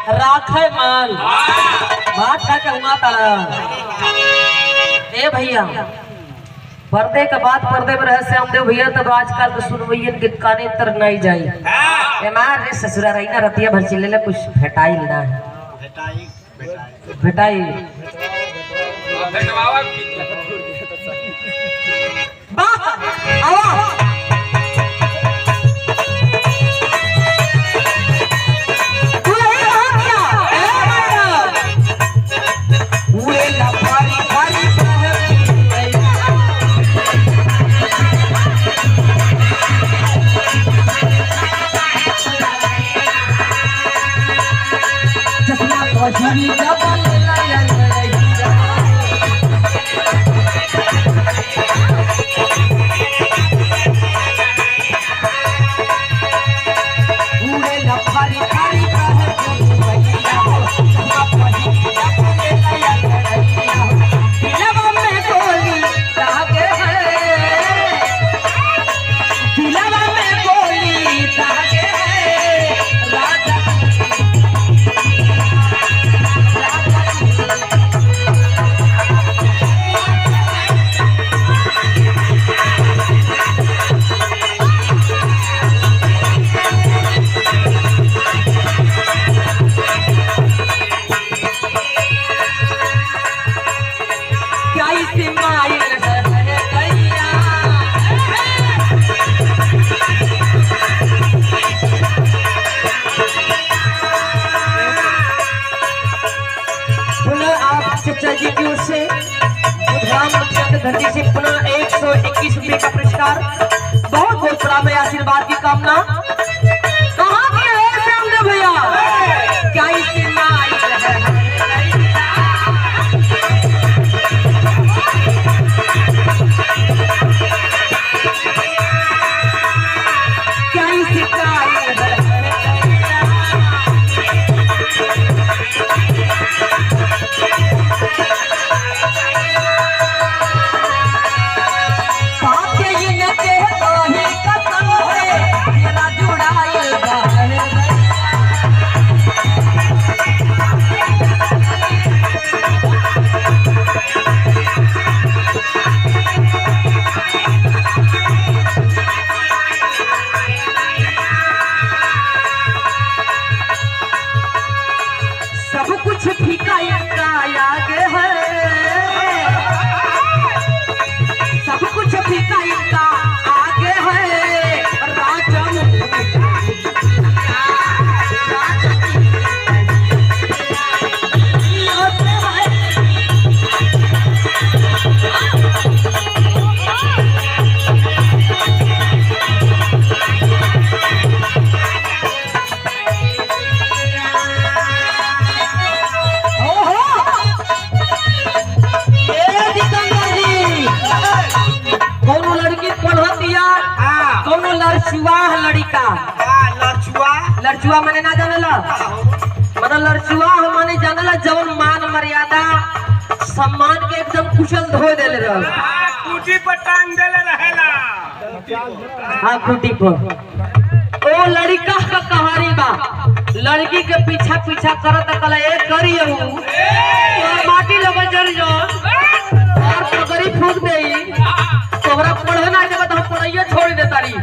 राखे मान बात का कहूँगा तारा ए भैया पर्दे के बाद पर्दे में रहस्य हम देव भैया तब आजकल तो सुनवैयन के काने तर नहीं जाई हमार रे ससुरा रही ना रतिया भर चिल्ले ले कुछ भेटाई लेना है भेटाई वाह आवा जी की ओर से धरती से पुनः 121 रुपये का पुरस्कार बहुत बहुत प्रणाम है आशीर्वाद की कामना कहाँ की है श्यामदेव भैया क्या इससे लड़चुआ मने ना जानला मतलब लड़चुआ हो माने जानला जवन मान मर्यादा सम्मान के एकदम कुशल धो देले रह कुटी पर टांग देले रहेला हां कुटी पर ओ लड़का का कहानी बा लड़की के पीछा पीछा करत कला ए करियहू और माटी लगे जर जो और पगड़ी फूक देई तोरा पढ़ना जब तो पढ़ाइए छोड़ दे तारी